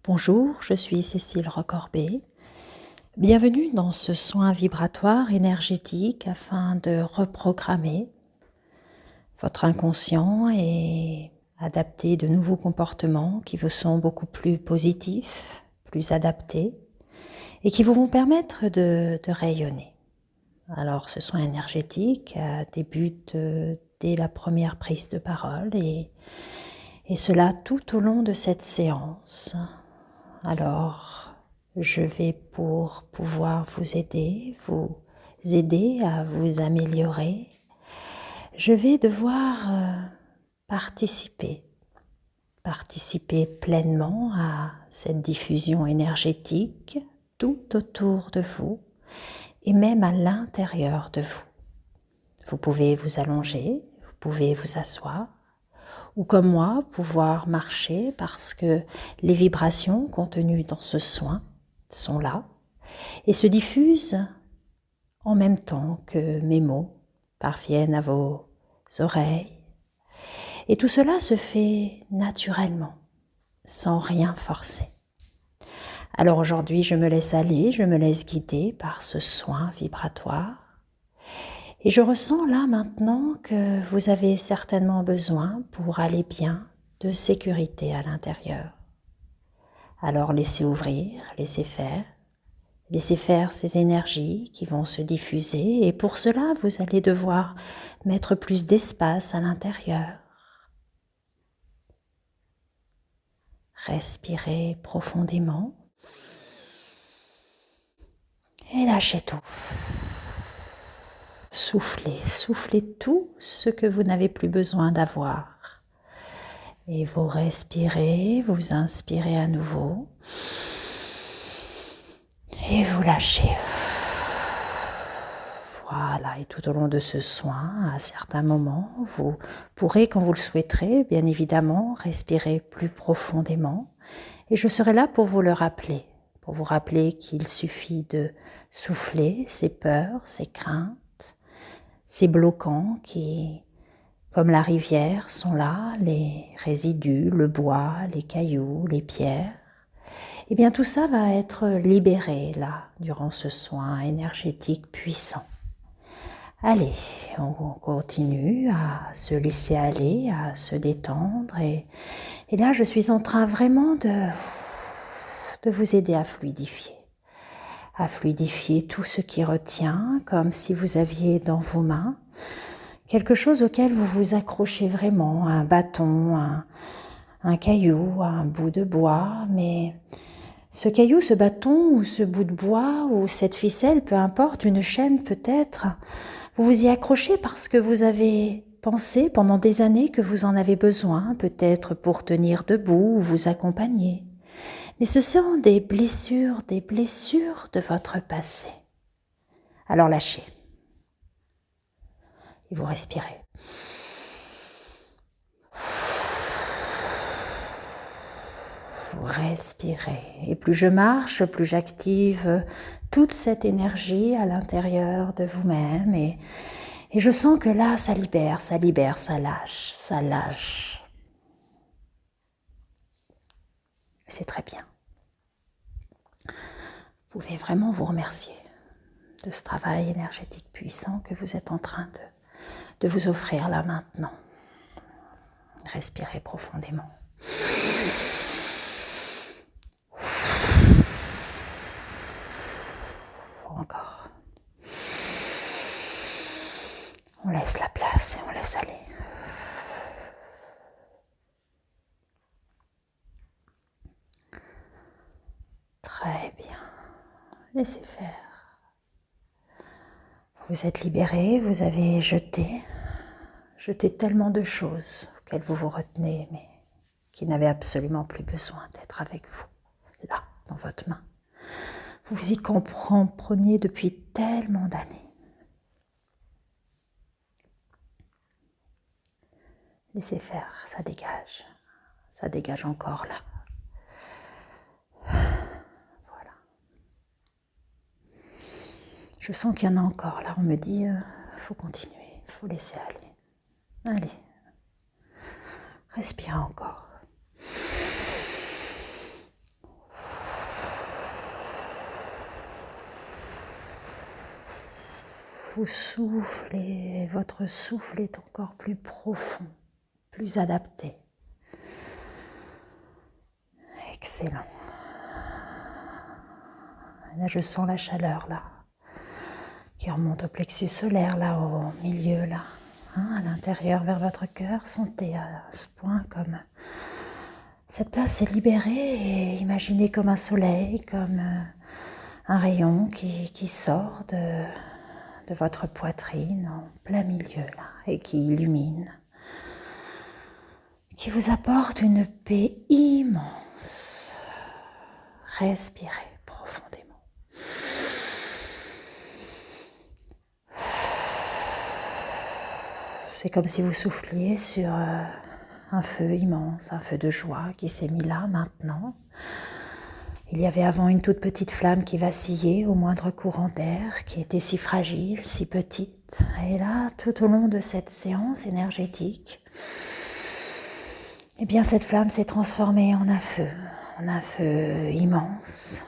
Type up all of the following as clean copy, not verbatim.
Bonjour, je suis Cécile Recorbet. Bienvenue dans ce soin vibratoire énergétique afin de reprogrammer votre inconscient et adapter de nouveaux comportements qui vous sont beaucoup plus positifs, plus adaptés et qui vous vont permettre de rayonner. Alors ce soin énergétique débute dès la première prise de parole et cela tout au long de cette séance. Alors, je vais pour pouvoir vous aider à vous améliorer. Je vais devoir participer pleinement à cette diffusion énergétique tout autour de vous et même à l'intérieur de vous. Vous pouvez vous allonger, vous pouvez vous asseoir, ou comme moi, pouvoir marcher parce que les vibrations contenues dans ce soin sont là et se diffusent en même temps que mes mots parviennent à vos oreilles. Et tout cela se fait naturellement, sans rien forcer. Alors aujourd'hui, je me laisse aller, je me laisse guider par ce soin vibratoire. Et je ressens là maintenant que vous avez certainement besoin pour aller bien de sécurité à l'intérieur. Alors laissez ouvrir, laissez faire ces énergies qui vont se diffuser et pour cela vous allez devoir mettre plus d'espace à l'intérieur. Respirez profondément et lâchez tout. Soufflez tout ce que vous n'avez plus besoin d'avoir. Et vous respirez, vous inspirez à nouveau. Et vous lâchez. Voilà, et tout au long de ce soin, à certains moments, vous pourrez, quand vous le souhaiterez, bien évidemment, respirer plus profondément. Et je serai là pour vous le rappeler, pour vous rappeler qu'il suffit de souffler ces peurs, ces craintes, ces bloquants qui, comme la rivière, sont là, les résidus, le bois, les cailloux, les pierres. Eh bien tout ça va être libéré là, durant ce soin énergétique puissant. Allez, on continue à se laisser aller, à se détendre et là je suis en train vraiment de vous aider à fluidifier tout ce qui retient, comme si vous aviez dans vos mains quelque chose auquel vous vous accrochez vraiment, un bâton, un caillou, un bout de bois, mais ce caillou, ce bâton ou ce bout de bois ou cette ficelle, peu importe, une chaîne peut-être, vous vous y accrochez parce que vous avez pensé pendant des années que vous en avez besoin, peut-être pour tenir debout ou vous accompagner. Mais ce sont des blessures de votre passé. Alors lâchez. Et vous respirez. Vous respirez. Et plus je marche, plus j'active toute cette énergie à l'intérieur de vous-même. Et je sens que là, ça libère, ça lâche. C'est très bien. Vous pouvez vraiment vous remercier de ce travail énergétique puissant que vous êtes en train de vous offrir là maintenant. Respirez profondément. Encore. On laisse la place et on laisse aller. Très bien. Laissez faire. Vous êtes libéré, vous avez jeté tellement de choses auxquelles vous vous retenez, mais qui n'avaient absolument plus besoin d'être avec vous, là, dans votre main. Vous vous y compreniez depuis tellement d'années. Laissez faire, ça dégage encore là. Voilà. Je sens qu'il y en a encore là, on me dit, faut continuer, faut laisser aller. Allez, respirez encore. vous soufflez, votre souffle est encore plus profond, plus adapté. Excellent. Là, je sens la chaleur, là, qui remonte au plexus solaire, là, au milieu, là, à l'intérieur, vers votre cœur. Sentez à ce point comme cette place est libérée et imaginez comme un soleil, comme un rayon qui sort de votre poitrine en plein milieu, là, et qui illumine, qui vous apporte une paix immense. Respirez profondément. C'est comme si vous souffliez sur un feu immense, un feu de joie qui s'est mis là maintenant. Il y avait avant une toute petite flamme qui vacillait au moindre courant d'air, qui était si fragile, si petite. Et là, tout au long de cette séance énergétique, eh bien cette flamme s'est transformée en un feu immense.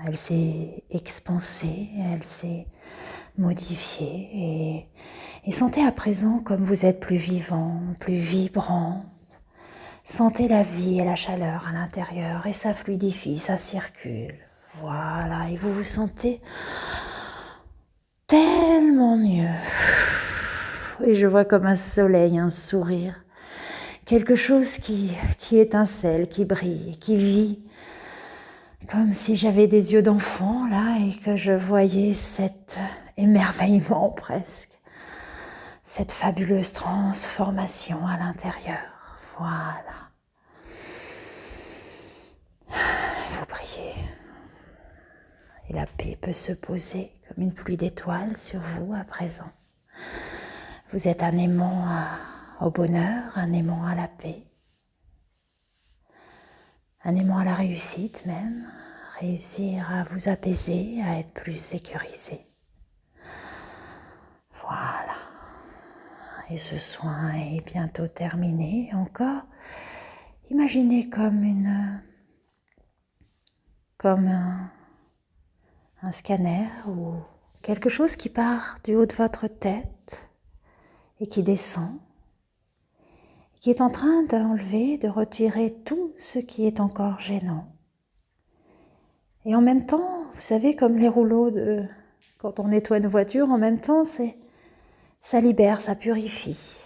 Elle s'est expansée, elle s'est modifiée et sentez à présent comme vous êtes plus vivant, plus vibrant. Sentez la vie et la chaleur à l'intérieur et ça fluidifie, ça circule. Voilà, et vous vous sentez tellement mieux. Et je vois comme un soleil, un sourire, quelque chose qui étincelle, qui brille, qui vit. Comme si j'avais des yeux d'enfant là et que je voyais cet émerveillement presque, cette fabuleuse transformation à l'intérieur. Voilà. Vous brillez. Et la paix peut se poser comme une pluie d'étoiles sur vous à présent. Vous êtes un aimant au bonheur, un aimant à la paix, un aimant à la réussite même, réussir à vous apaiser, à être plus sécurisé. Voilà. Et ce soin est bientôt terminé. Encore, imaginez comme un scanner ou quelque chose qui part du haut de votre tête et qui descend, qui est en train d'enlever, de retirer tout ce qui est encore gênant. Et en même temps, vous savez, comme les rouleaux quand on nettoie une voiture, en même temps, ça libère, ça purifie.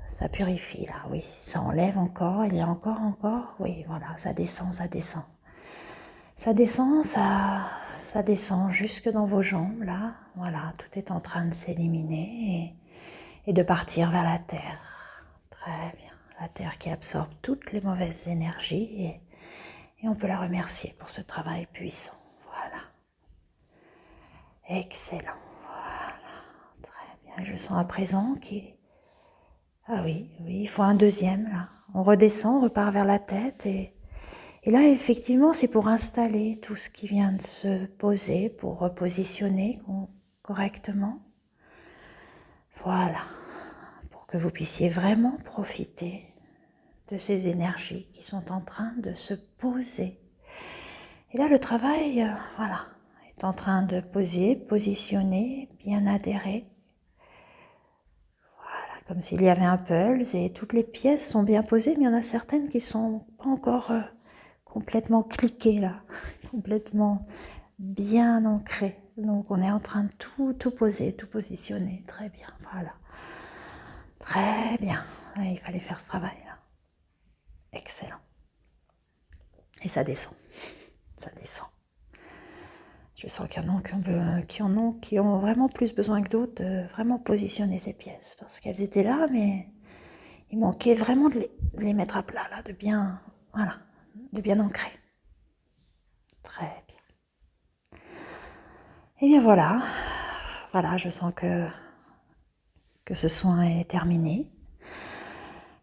Ça purifie, là, oui. Ça enlève encore, il y a encore, oui, voilà, ça descend, ça descend. Ça descend, ça descend jusque dans vos jambes, là. Voilà, tout est en train de s'éliminer et de partir vers la terre. Très bien. La terre qui absorbe toutes les mauvaises énergies et on peut la remercier pour ce travail puissant. Voilà. Excellent. Voilà. Très bien. Je sens à présent ah oui, il faut un deuxième, là. On redescend, on repart vers la tête et là, effectivement, c'est pour installer tout ce qui vient de se poser, pour repositionner correctement. Voilà, pour que vous puissiez vraiment profiter de ces énergies qui sont en train de se poser. Et là, le travail, voilà, est en train de positionner, bien adhérer. Voilà, comme s'il y avait un pulse et toutes les pièces sont bien posées, mais il y en a certaines qui sont pas encore complètement cliquées là, complètement bien ancrées. Donc on est en train de tout poser, tout positionner. Très bien, voilà. Très bien. Il fallait faire ce travail là. Excellent. Et ça descend. Ça descend. Je sens qu'il y en a qui ont vraiment plus besoin que d'autres de vraiment positionner ces pièces. Parce qu'elles étaient là, mais il manquait vraiment de les mettre à plat, là, de bien ancrer. Très bien. Et bien voilà, je sens que ce soin est terminé.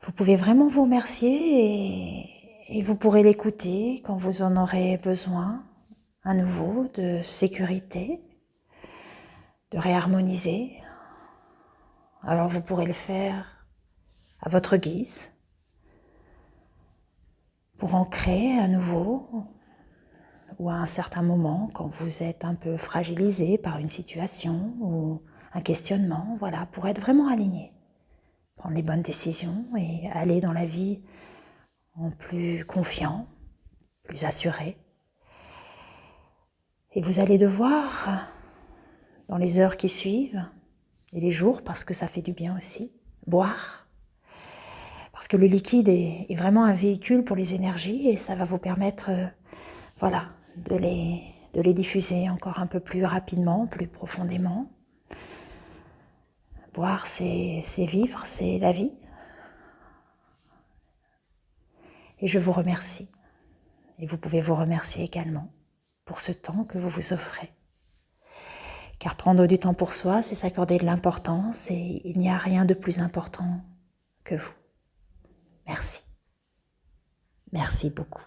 Vous pouvez vraiment vous remercier et vous pourrez l'écouter quand vous en aurez besoin, à nouveau, de sécurité, de réharmoniser. Alors vous pourrez le faire à votre guise, pour ancrer à nouveau, ou à un certain moment, quand vous êtes un peu fragilisé par une situation, ou un questionnement, voilà, pour être vraiment aligné. Prendre les bonnes décisions et aller dans la vie en plus confiant, plus assuré. Et vous allez devoir, dans les heures qui suivent, et les jours, parce que ça fait du bien aussi, boire. Parce que le liquide est vraiment un véhicule pour les énergies et ça va vous permettre voilà, de les diffuser encore un peu plus rapidement, plus profondément. Boire, c'est vivre, c'est la vie. Et je vous remercie. Et vous pouvez vous remercier également pour ce temps que vous vous offrez. Car prendre du temps pour soi, c'est s'accorder de l'importance et il n'y a rien de plus important que vous. Merci. Merci beaucoup.